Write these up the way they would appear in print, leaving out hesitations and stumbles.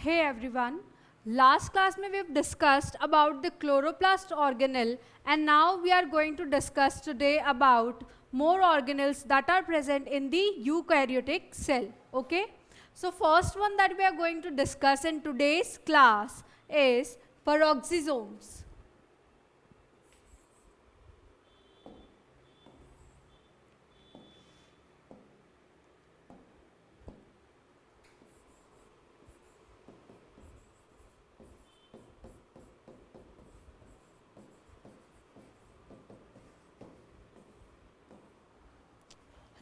Hey everyone, last class में we've discussed about the chloroplast organelle and now we are going to discuss today about more organelles that are present in the eukaryotic cell. Okay? So first one that we are going to discuss in today's class is peroxisomes.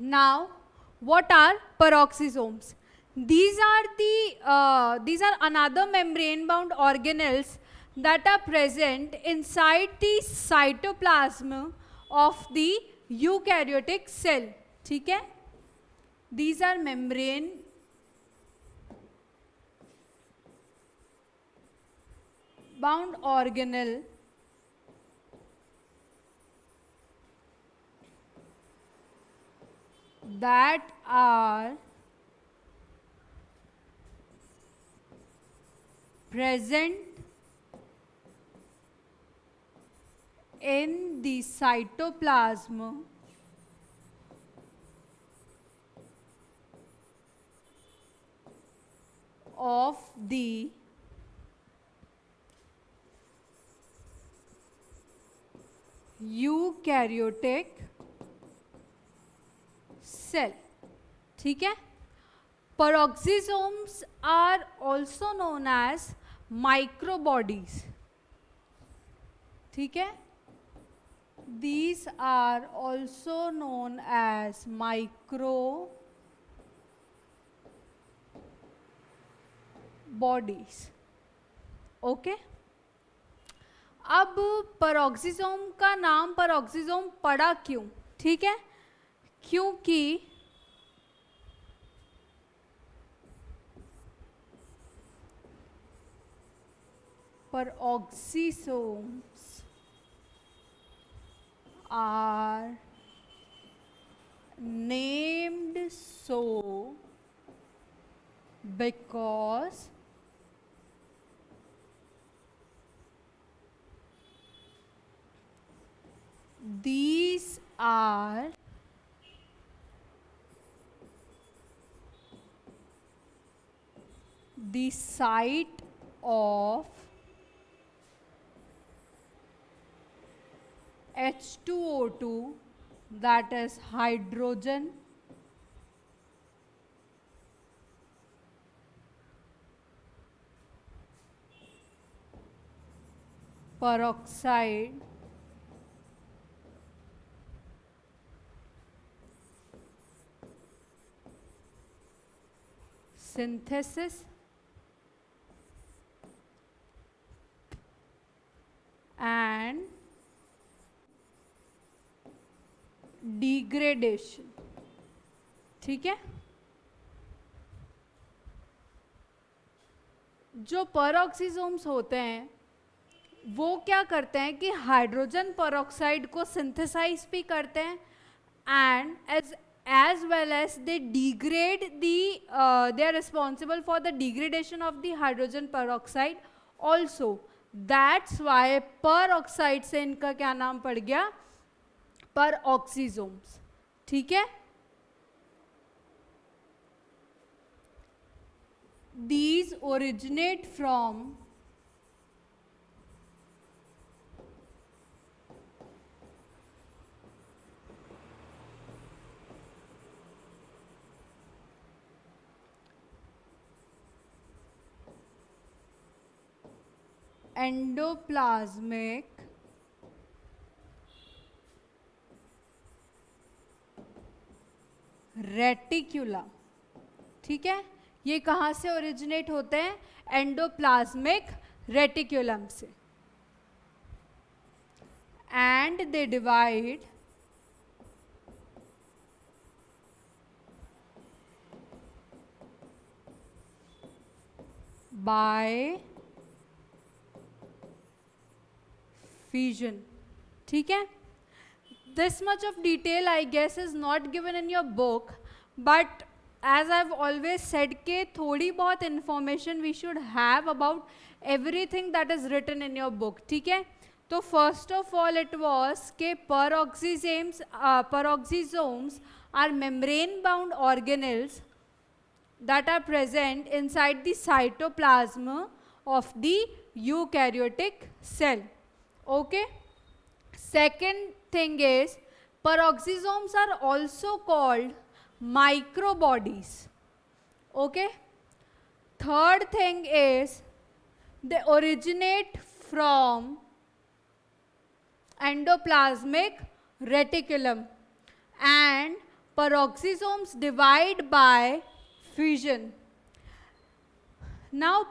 Now, what are peroxisomes? These are another membrane-bound organelles that are present inside the cytoplasm of the eukaryotic cell. ठीक है? These are membrane-bound organelle that are present in the cytoplasm of the eukaryotic cell. ठीक है? Peroxisomes are also known as microbodies. ठीक है? These are also known as microbodies. Okay? अब peroxisome का नाम peroxisome पड़ा क्यों? ठीक है? क्योंकि peroxisomes are named so because these are the site of H2O2, that is hydrogen peroxide synthesis and degradation. ठीक है? जो peroxisomes होते हैं वो क्या करते हैं कि हाइड्रोजन पेरोक्साइड को सिंथेसाइज भी करते हैं and as well as they degrade they are responsible for the degradation of the hydrogen peroxide also. That's why peroxide से इनका क्या नाम पड़ गया? peroxisomes. ठीक है? These originate from endoplasmic reticulum. ठीक है? ये कहाँ से ओरिजिनेट होते हैं? एंडोप्लाज्मिक रेटिकुलम से. And they divide by fission. ठीक है? This much of detail I guess is not given in your book, but as I've always said कि थोड़ी बहुत information we should have about everything that is written in your book, ठीक है. तो first of all it was कि peroxisomes are membrane bound organelles that are present inside the cytoplasm of the eukaryotic cell. Okay. Second thing is peroxisomes are also called microbodies. Okay. Third thing is they originate from endoplasmic reticulum and peroxisomes divide by fission. Now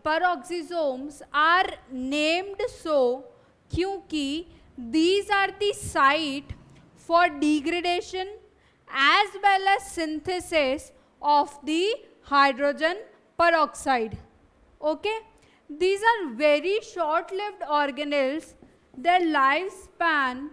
peroxisomes are named so क्योंकि these are the site for degradation as well as synthesis of the hydrogen peroxide. Okay, these are very short-lived organelles. Their lifespan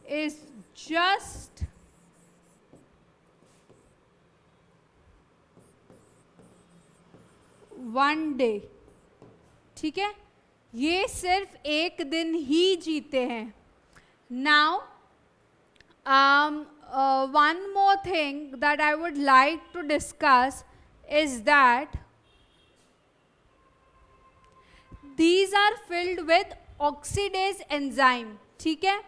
is just 1 day. ठीक है, ये सिर्फ एक दिन ही जीते हैं. Now one more thing that I would like to discuss is that these are filled with oxidase enzyme. ठीक है,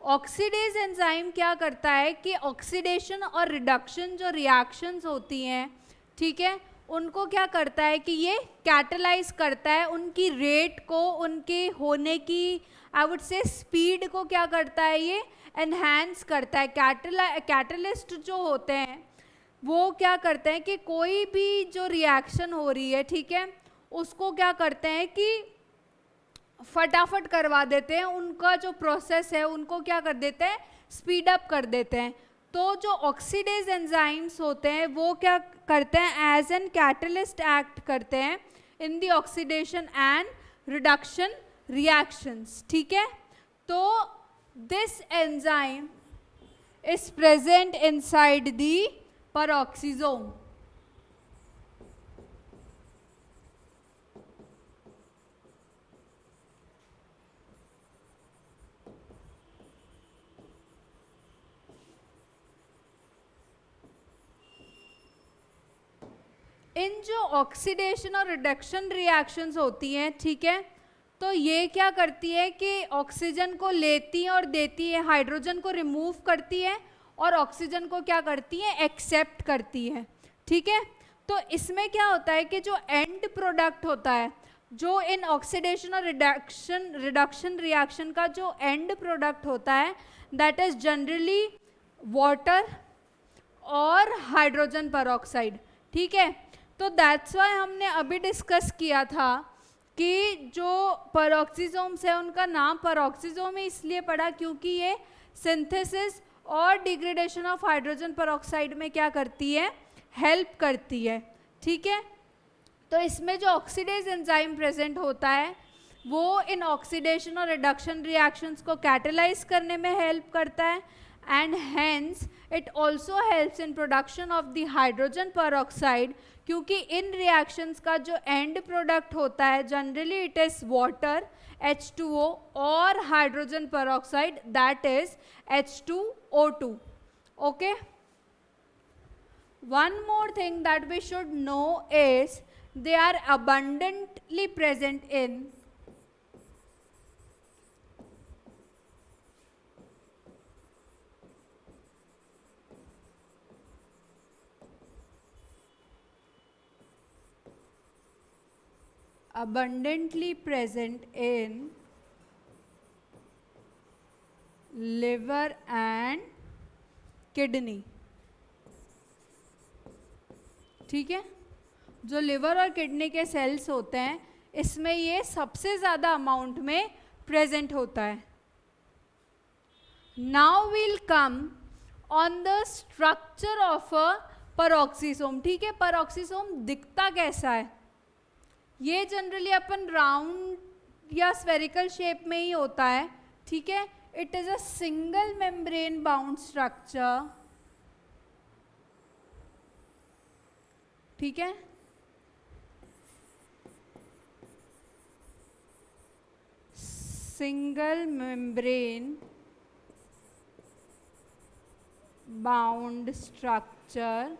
ऑक्सीडेज एंजाइम क्या करता है कि ऑक्सीडेशन और रिडक्शन जो रिएक्शंस होती हैं, ठीक है, उनको क्या करता है कि ये कैटलाइज करता है, उनकी रेट को, उनके होने की आई वुड से स्पीड को क्या करता है, ये एनहांस करता है. कैटलिस्ट जो होते हैं वो क्या करते हैं कि कोई भी जो रिएक्शन हो रही है, ठीक है, उसको क्या करते हैं कि फटाफट करवा देते हैं, उनका जो प्रोसेस है उनको क्या कर देते हैं, स्पीड अप कर देते हैं. तो जो ऑक्सीडेज एंजाइम्स होते हैं वो क्या करते हैं, एज एन कैटलिस्ट एक्ट करते हैं in the oxidation and reduction reactions. ठीक है, तो this enzyme is present inside the peroxisome. इन जो ऑक्सीडेशन और रिडक्शन रिएक्शंस होती हैं, ठीक है, तो ये क्या करती है कि ऑक्सीजन को लेती है और देती है, हाइड्रोजन को रिमूव करती है और ऑक्सीजन को क्या करती है, एक्सेप्ट करती है. ठीक है, तो इसमें क्या होता है कि जो एंड प्रोडक्ट होता है, जो इन ऑक्सीडेशन और रिडक्शन रिएक्शन का जो एंड प्रोडक्ट होता है, दैट इज जनरली वाटर और हाइड्रोजन पेरोक्साइड. ठीक है, तो दैट्स वाई हमने अभी डिस्कस किया था कि जो पेरोक्सिसोम्स है उनका नाम पेरोक्सिसोम इसलिए पड़ा क्योंकि ये सिंथेसिस और डिग्रेडेशन ऑफ हाइड्रोजन पेरोक्साइड में क्या करती है, हेल्प करती है. ठीक है, तो इसमें जो ऑक्सीडेज एंजाइम प्रेजेंट होता है वो इन ऑक्सीडेशन और रिडक्शन रिएक्शंस को कैटलाइज करने में हेल्प करता है and hence it also helps in production of the hydrogen peroxide, क्योंकि इन रिएक्शंस का जो एंड प्रोडक्ट होता है generally it is water H2O और hydrogen peroxide that is H2O2. Okay, one more thing that we should know is they are abundantly present in liver and kidney. ठीक है, जो liver और kidney के sales होते हैं इसमें ये सबसे ज़्यादा अमाउंट में प्रेजेंट होता है. Now will come on the structure of a peroxisome. ठीक है, पेरोक्सिसोम दिखता कैसा है, ये जनरली अपन राउंड या स्फेरिकल शेप में ही होता है, ठीक है. It is a single membrane bound structure, ठीक है. Single membrane bound structure.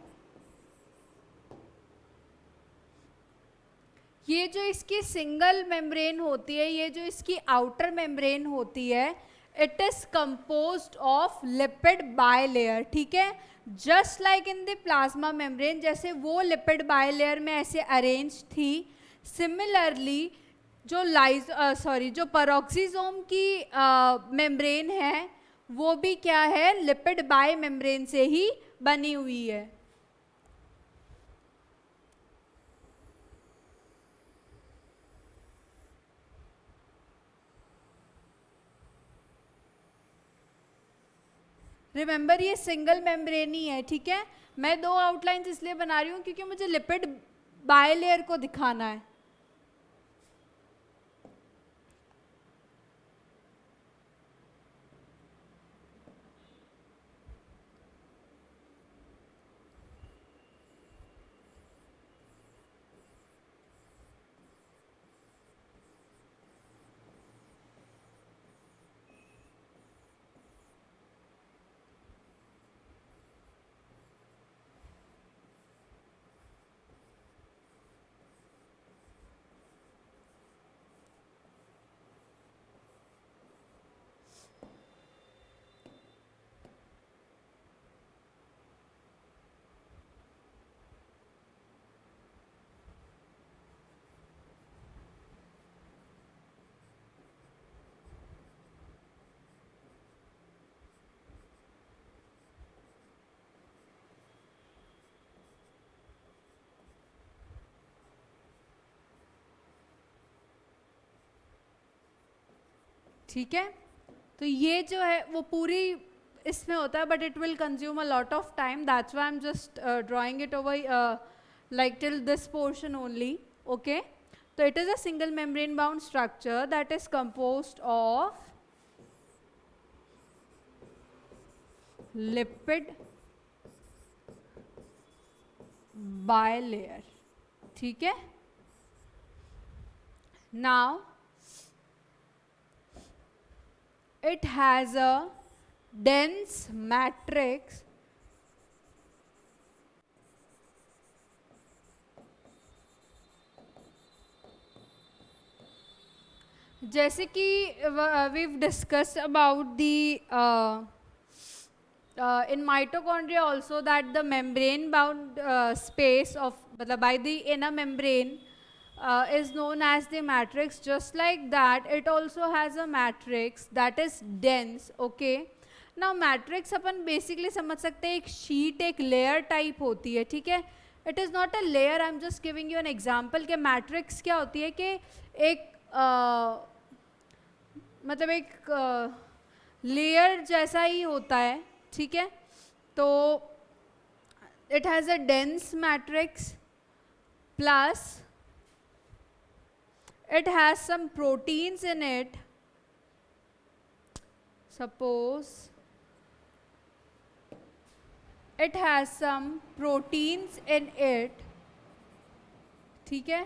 ये जो इसकी सिंगल मेम्ब्रेन होती है, ये जो इसकी आउटर मेम्ब्रेन होती है, it is composed of lipid bilayer, ठीक है. Just like in the plasma membrane, जैसे वो लिपिड बायलेयर में ऐसे अरेंज थी, सिमिलरली जो जो पेरोक्सिसोम की मेम्ब्रेन है, वो भी क्या है, लिपिड बाय मेम्ब्रेन से ही बनी हुई है. रिमेंबर ये सिंगल मेम्ब्रेन ही है, ठीक है. मैं दो आउटलाइंस इसलिए बना रही हूँ क्योंकि मुझे लिपिड बायलेयर को दिखाना है. ठीक है. तो ये जो है वो पूरी इसमें होता है, but it will consume a lot of time, that's why I am just drawing it over like till this portion only. Okay, so it is a single membrane bound structure that is composed of lipid bilayer, ठीक है. Now it has a dense matrix जैसे कि we've discussed about the in mitochondria also that the membrane bound space of by the inner membrane is known as the matrix. Just like that, it also has a matrix that is dense. Okay, now matrix upon basically समझ सकते हैं एक sheet, एक layer type होती है, ठीक है. It is not a layer, I am just giving you an example कि matrix क्या होती है कि एक मतलब एक लेयर जैसा ही होता है, ठीक है. तो it has a dense matrix plus it has some proteins in it. Suppose it has some proteins in it, ठीक है.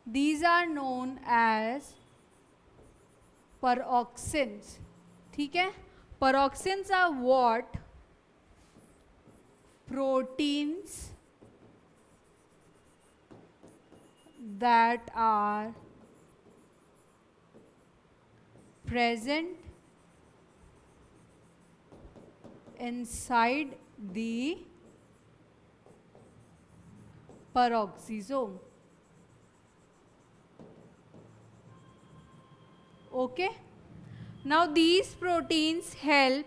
These are known as peroxins, ठीक है. Peroxins are what? Proteins that are present inside the peroxisome. Okay, now these proteins help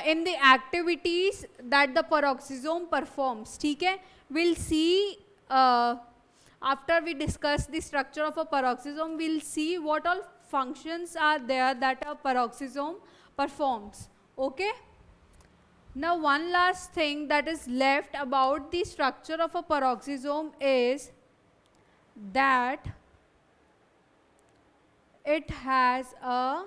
in the activities that the peroxisome performs, ठीक है. We'll see after we discuss the structure of a peroxisome, we'll see what all functions are there that a peroxisome performs. Okay, Now one last thing that is left about the structure of a peroxisome is that it has a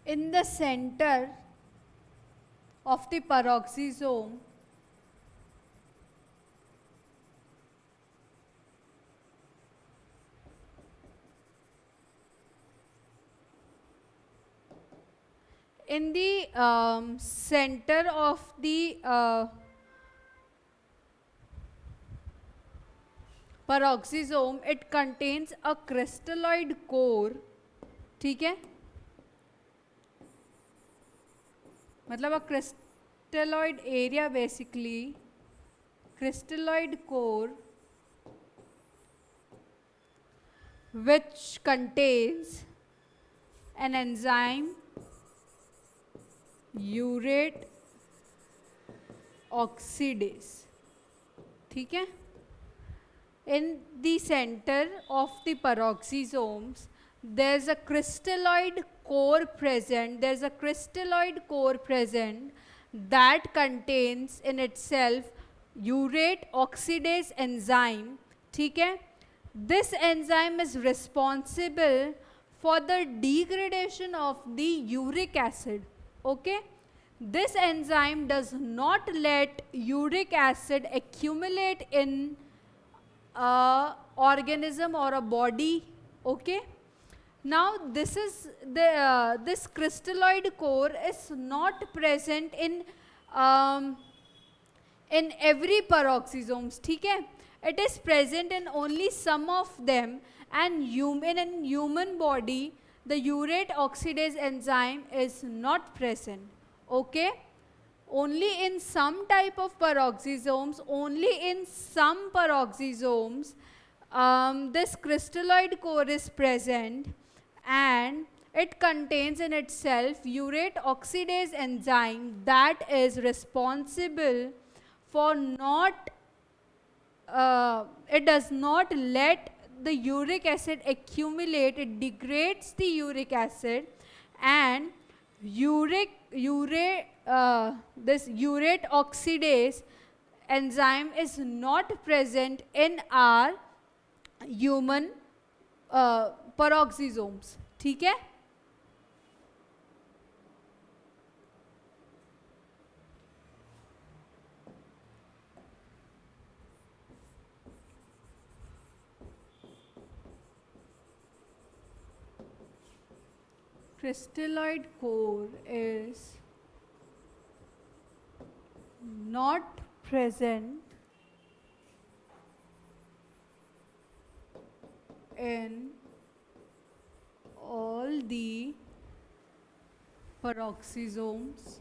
in the center of the peroxisome in the center of the peroxisome it contains a crystalloid core. ठीक है, मतलब a crystalloid area, basically crystalloid core which contains an enzyme urate oxidase. ठीक है, in the center of the peroxisomes there's a crystalloid core present. There's a crystalloid core present that contains in itself urate oxidase enzyme. ठीक है, this enzyme is responsible for the degradation of the uric acid. Okay, this enzyme does not let uric acid accumulate in a organism or a body. Okay, now this is the this crystalloid core is not present in every peroxisomes. ठीक है, it is present in only some of them, and in human body the urate oxidase enzyme is not present. Okay, only in some type of peroxisomes, only in some peroxisomes this crystalloid core is present, and it contains in itself urate oxidase enzyme that is responsible for not it does not let the uric acid accumulate. It degrades the uric acid, and this urate oxidase enzyme is not present in our human peroxisomes. ठीक है, crystalloid core is not present in all the peroxisomes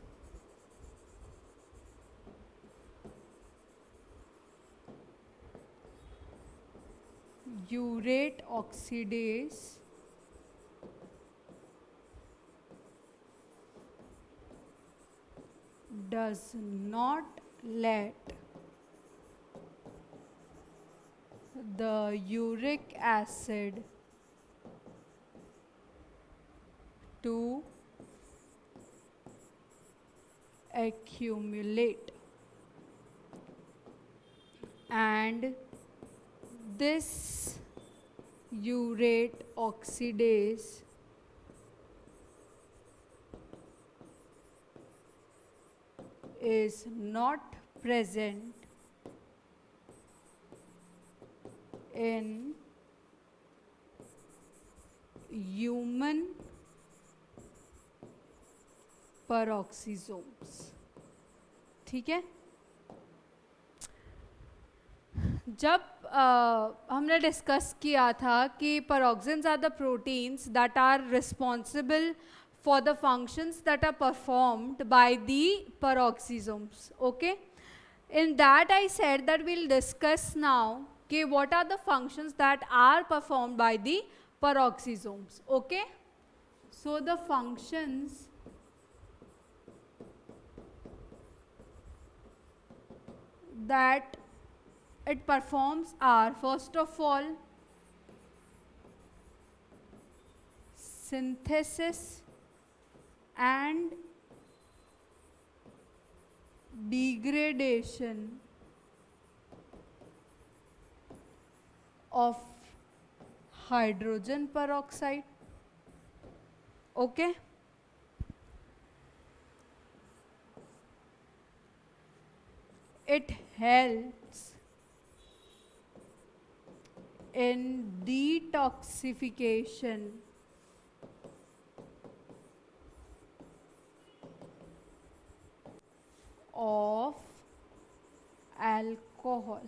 urate oxidase does not let the uric acid to accumulate, and this urate oxidase is not present in human peroxisomes. ठीक है. जब हमने discuss किया था कि peroxins are the proteins that are responsible for the functions that are performed by the peroxisomes. Okay. In that I said that we'll discuss now कि what are the functions that are performed by the peroxisomes. Okay. So the functions that it performs are, first of all, synthesis and degradation of hydrogen peroxide. Okay. It helps in detoxification of alcohol.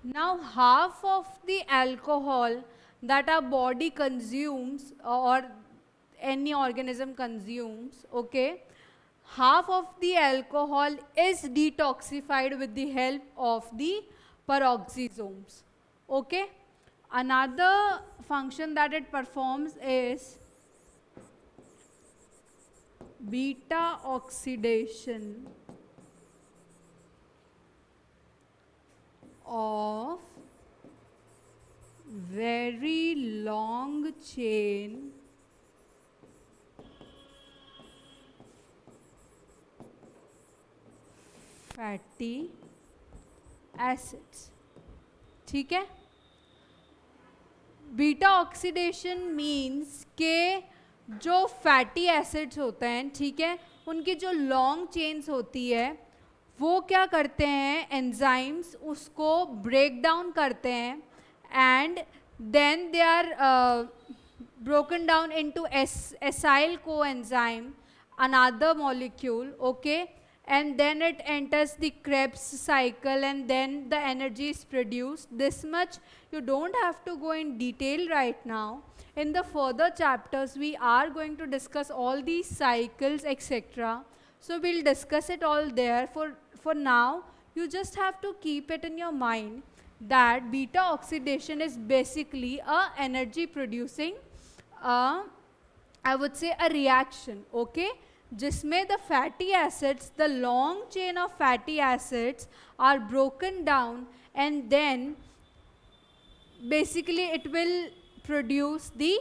Now, half of the alcohol that our body consumes or any organism consumes, okay, half of the alcohol is detoxified with the help of the peroxisomes. Okay. Another function that it performs is beta oxidation of very long chain fatty acids. ठीक है. Beta oxidation means के जो fatty acids होते हैं, ठीक है, उनकी जो लॉन्ग चेन्स होती है वो क्या करते हैं, एंजाइम्स उसको ब्रेक डाउन करते हैं and then they are broken down into acyl coenzyme, another molecule, okay, and then it enters the Krebs cycle and then the energy is produced. This much you don't have to go in detail right now. In the further chapters we are going to discuss all these cycles, etc. So we'll discuss it all there. For now you just have to keep it in your mind that beta oxidation is basically a energy producing I would say a reaction, okay, जिसमें the fatty acids, the long chain of fatty acids are broken down and then basically it will produce the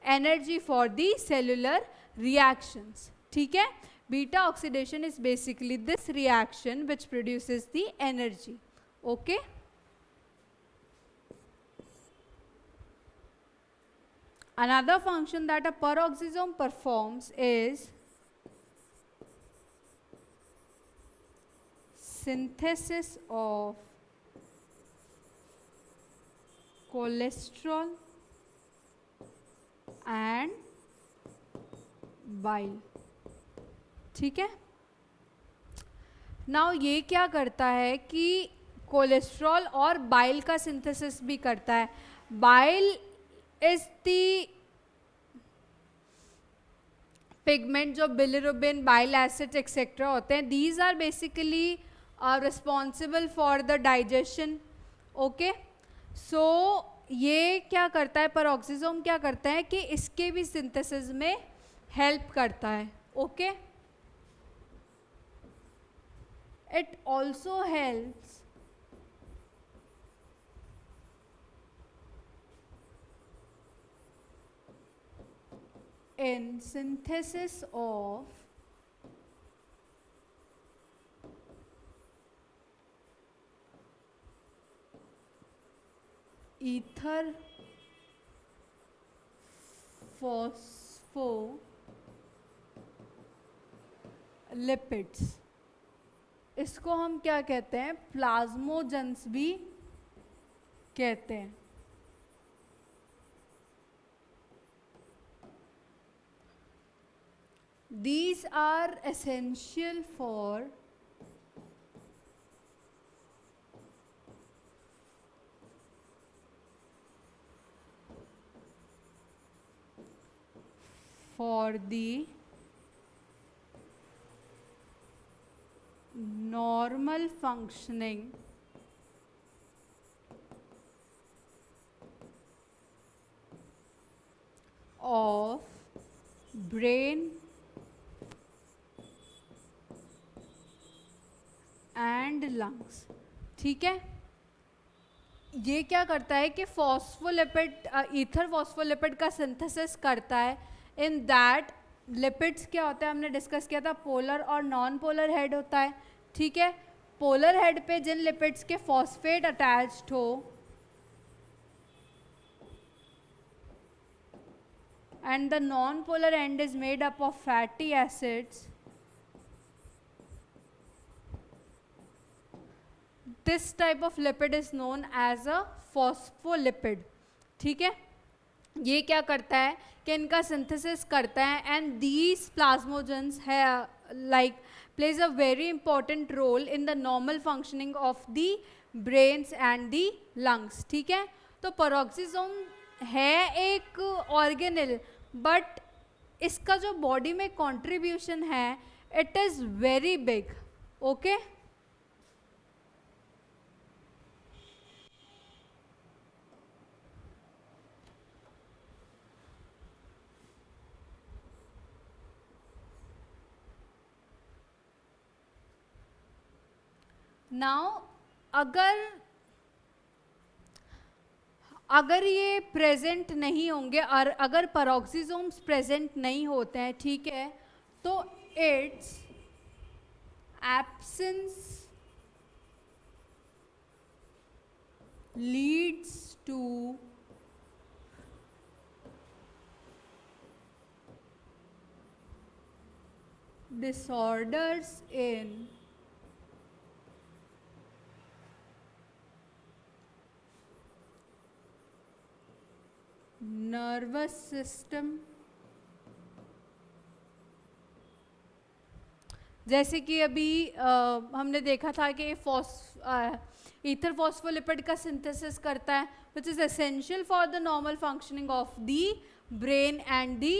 energy for the cellular reactions. ठीक है. Beta oxidation is basically this reaction which produces the energy. Okay. Another function that a peroxisome performs is synthesis of cholesterol and bile. ठीक है. Now ये क्या करता है कि cholesterol और बाइल का सिंथेसिस भी करता है. बाइल is the pigment जो bilirubin, bile acids etc. होते हैं. These are basically responsible for the digestion. Okay. So ये क्या करता है, peroxisome क्या करता है कि इसके भी synthesis में help करता है. Okay. It also helps in synthesis of ether phospholipids. इसको हम क्या कहते हैं, प्लाज्मोजेंस भी कहते हैं. These are essential for the normal functioning of brain and lungs. ठीक है, ये क्या करता है कि फॉस्फोलिपिड, ईथर फॉस्फोलिपिड का सिंथेसिस करता है. इन दैट लिपिड्स क्या होता है, हमने डिस्कस किया था, पोलर और नॉन पोलर हेड होता है. ठीक है, पोलर हेड पे जिन लिपिड्स के फॉस्फेट अटैच्ड हो and the non polar and is made up of fatty acids, this type of lipid is known as a phospholipid. ठीक है, ये क्या करता है कि इनका सिंथेसिस करता है एंड दीज प्लाज्मोजेंस है like plays a very important role in the normal functioning of the brains and the lungs. ठीक है, तो पेरोक्सिसोम है एक ऑर्गेनेल, बट इसका जो बॉडी में कंट्रीब्यूशन है it is very big. Okay, now अगर ये प्रेजेंट नहीं होंगे और अगर पेरोक्सिसोम्स प्रेजेंट नहीं होते हैं, ठीक है, तो its absence leads to disorders in nervous system. जैसे कि अभी हमने देखा था कि ईथर फॉस्फोलिपिड का सिंथेसिस करता है which is essential for the normal functioning of the brain and the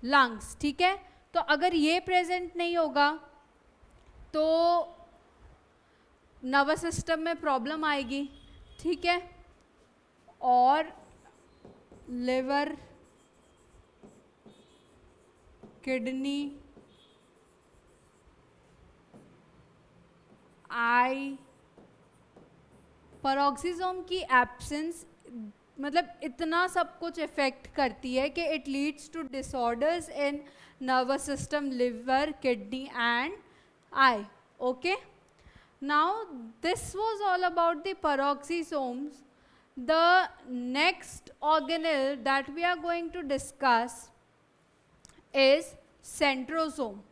lungs. ठीक है, तो अगर ये प्रेजेंट नहीं होगा तो नर्वस सिस्टम में प्रॉब्लम आएगी. ठीक है, और लिवर, किडनी, आई, पेरोक्सिसोम की एब्सेंस मतलब इतना सब कुछ इफेक्ट करती है कि it leads to disorders in nervous system, liver, kidney and eye. Okay, now this was all about the peroxisomes. The next organelle that we are going to discuss is centrosome.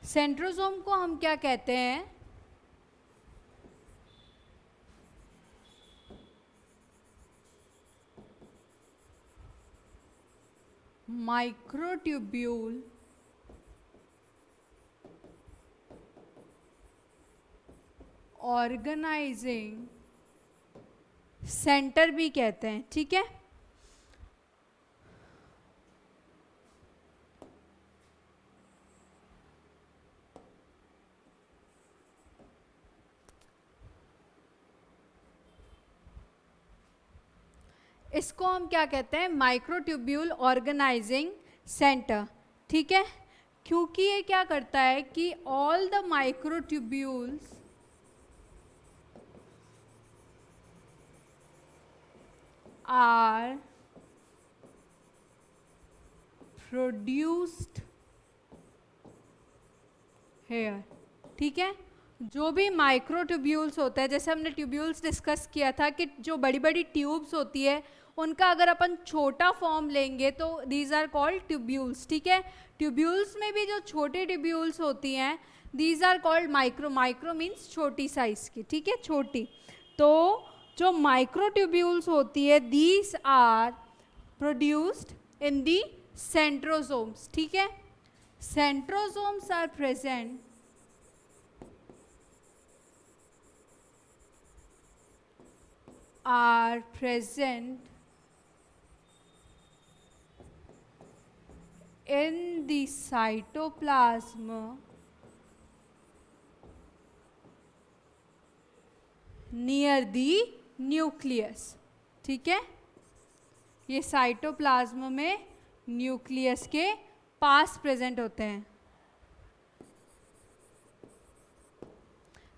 Centrosome को हम क्या कहते हैं, microtubule organising centre भी कहते हैं. ठीक है, इसको हम क्या कहते हैं, माइक्रोट्यूब्यूल ऑर्गेनाइजिंग सेंटर. ठीक है, क्योंकि ये क्या करता है कि all the microtubules are produced here, ठीक है। जो भी माइक्रो ट्यूब्यूल्स होता है, जैसे हमने ट्यूब्यूल्स डिस्कस किया था कि जो बड़ी बड़ी ट्यूब्स होती है उनका अगर अपन छोटा फॉर्म लेंगे तो दीज आर कॉल्ड ट्यूब्यूल्स, ठीक है। ट्यूब्यूल्स में भी जो छोटे ट्यूब्यूल्स होती हैं these are called micro, micro means छोटी साइज की, ठीक है, छोटी। तो जो माइक्रो ट्यूब्यूल्स होती है these are produced in the centrosomes, ठीक है। Centrosomes are present in the cytoplasm near the nucleus, ठीक है। ये साइटोप्लाज्म में न्यूक्लियस के पास प्रेजेंट होते हैं।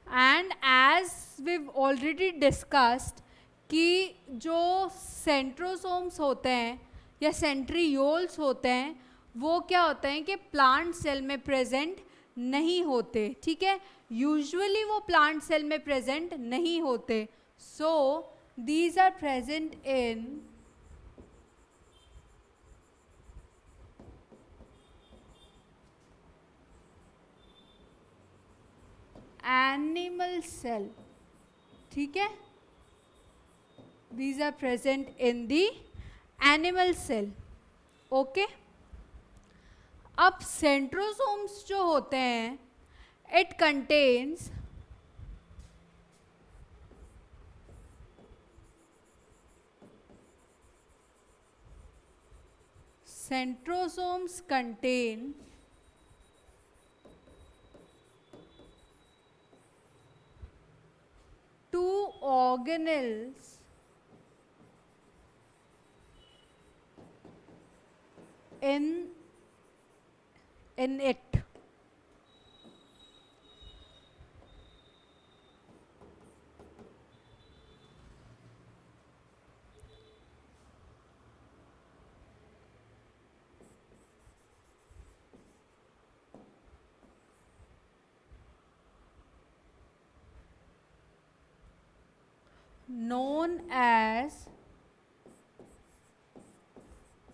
And as we already discussed कि जो सेंट्रोसोम्स होते हैं या सेंट्रियोल्स होते हैं वो क्या होते हैं कि प्लांट सेल में प्रेजेंट नहीं होते, ठीक है। यूजुअली वो प्लांट सेल में प्रेजेंट नहीं होते। So these are present in animal cell, ठीक है। These are present in the animal cell, okay। अब सेंट्रोसोम्स जो होते हैं it contains centrosomes contain two organelles in it,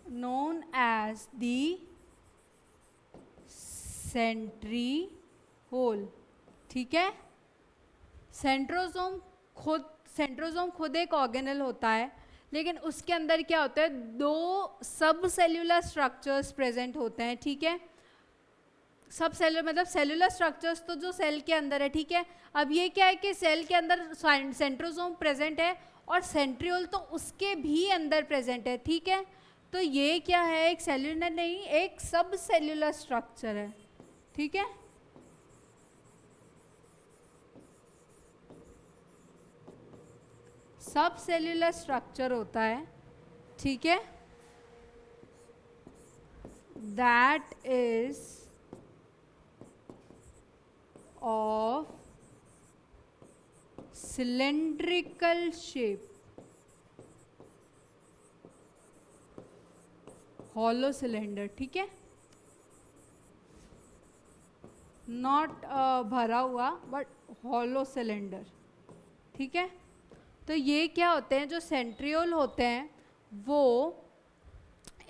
known as the centriole, ठीक है। सेंट्रोसोम खुद एक ऑर्गेनल होता है, लेकिन उसके अंदर क्या होता है, दो सब सेल्यूलर स्ट्रक्चर्स प्रेजेंट होते हैं, ठीक है। सब सेल्यूलर मतलब सेल्यूलर स्ट्रक्चर्स तो जो सेल के अंदर है, ठीक है। अब ये क्या है कि सेल के अंदर सेंट्रोसोम प्रेजेंट है और सेंट्रियोल तो उसके भी अंदर प्रेजेंट है, ठीक है। तो ये क्या है, एक सेल्यूलर नहीं, एक सब सेल्यूलर स्ट्रक्चर है, ठीक है। सब सेल्यूलर स्ट्रक्चर होता है, ठीक है। That is of cylindrical shape, hollow cylinder, ठीक है। नॉट भरा हुआ बट हॉलो सिलेंडर, ठीक है। तो ये क्या होते हैं, जो सेंट्रियोल होते हैं वो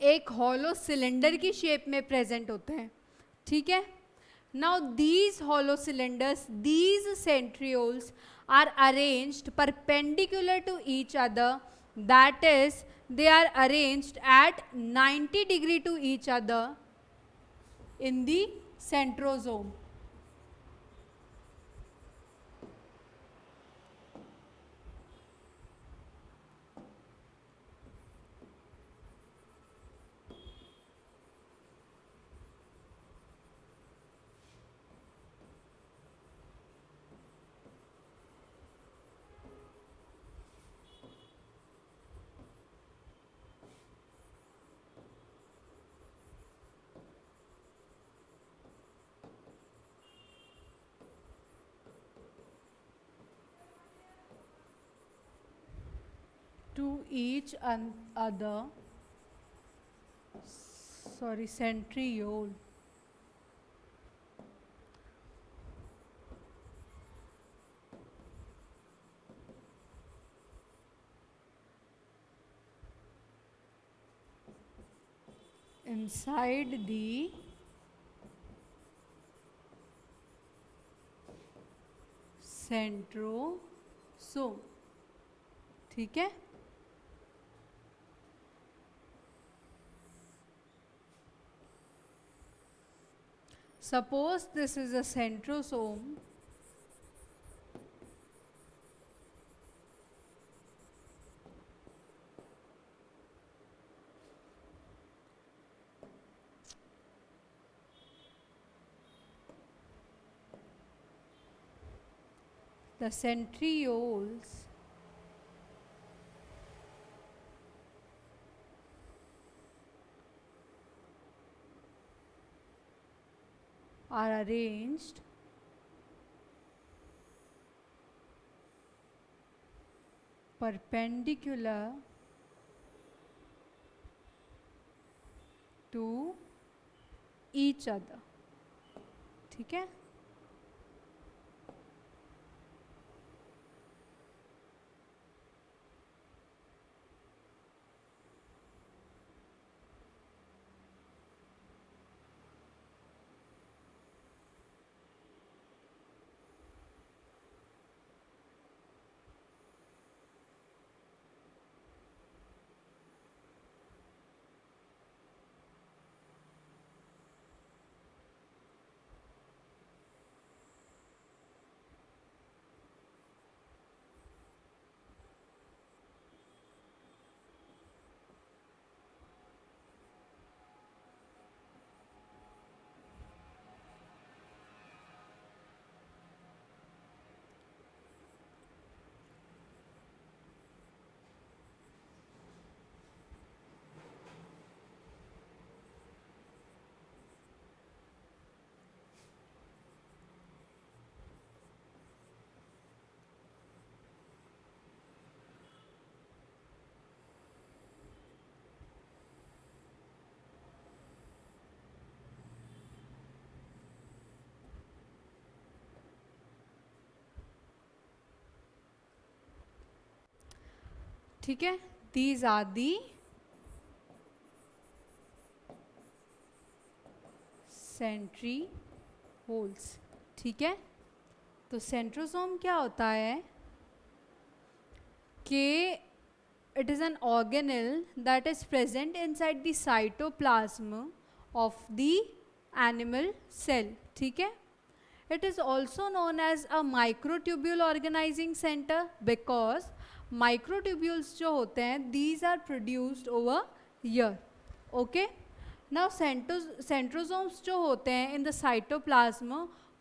एक हॉलो सिलेंडर की शेप में प्रेजेंट होते हैं, ठीक है। Now these hollow cylinders, these centrioles are arranged perpendicular to each other, that is they are arranged at 90 degree to each other in the centrosome. To each other, sorry, centriole. inside the centrosome. ठीक है. Suppose this is a centrosome. The centrioles are arranged perpendicular to each other. ठीक है. ठीक है. These are the centrioles. ठीक है. तो centrosome क्या होता है कि it is an organelle that is present inside the cytoplasm of the animal cell. ठीक है. It is also known as a microtubule organizing center because microtubules जो होते हैं these are produced over here. Okay. Now centrosomes जो होते हैं in the cytoplasm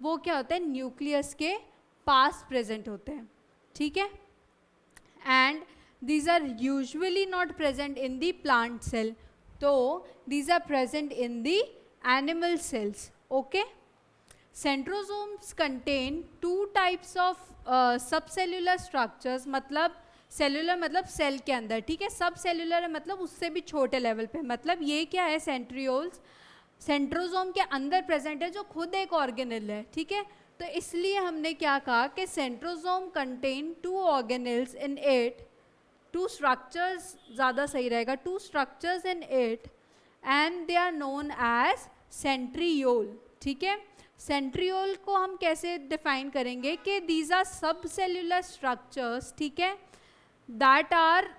वो क्या होते हैं न्यूक्लियस के पास प्रेजेंट होते हैं. ठीक है. And these are usually not present in the plant cell. तो these are present in the animal cells. Okay. Centrosomes contain two types of subcellular structures. मतलब सेलुलर मतलब सेल के अंदर. ठीक है. सब सेलुलर है मतलब उससे भी छोटे लेवल पे. मतलब ये क्या है सेंट्रियोल्स सेंट्रोसोम के अंदर प्रेजेंट है जो खुद एक ऑर्गेनेल है. ठीक है. तो इसलिए हमने क्या कहा कि centrosome contain two organelles in it. Two structures ज़्यादा सही रहेगा. Two structures in it and they are known as centriole. ठीक है. सेंट्रियोल को हम कैसे डिफाइन करेंगे कि these are subcellular structures. ठीक है. That are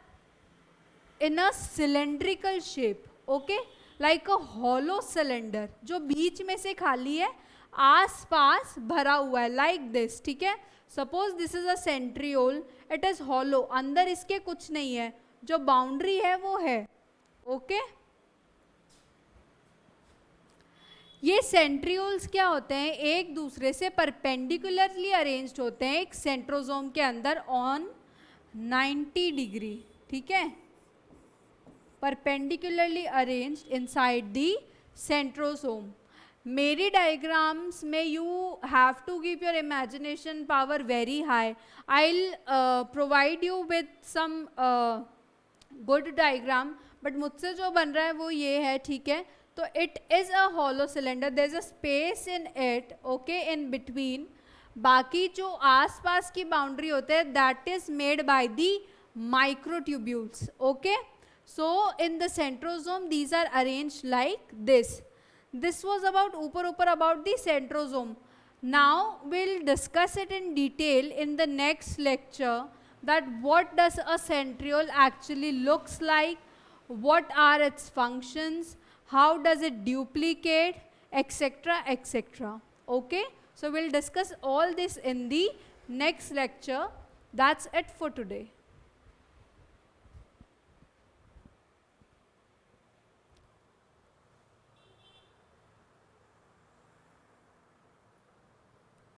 in a cylindrical shape. Okay. Like a hollow cylinder जो बीच में से खाली है आस पास भरा हुआ है लाइक दिस. ठीक है. Suppose this is a centriole. It is hollow. अंदर इसके कुछ नहीं है. जो बाउंड्री है वो है. ओके. ये सेंट्रियोल्स क्या होते हैं एक दूसरे से परपेंडिकुलरली अरेंज्ड होते हैं एक सेंट्रोसोम के अंदर ऑन 90 डिग्री. ठीक है. Perpendicularly arranged inside the centrosome. मेरी डायग्राम्स में you have to keep your imagination power very high. I will provide you with some good diagram but मुझसे जो बन रहा है वो ये है. ठीक है. तो it is a hollow cylinder. There is a space in it. Okay. In between. बाकी जो आसपास की बाउंड्री होते हैं that is made by the microtubules. Okay. So in the centrosome, these are arranged like this. This was about about the centrosome. Now we'll discuss it in detail in the next lecture, that what does a centriole actually looks like, what are its functions, how does it duplicate, etc., etc. Okay? So we'll discuss all this in the next lecture. That's it for today.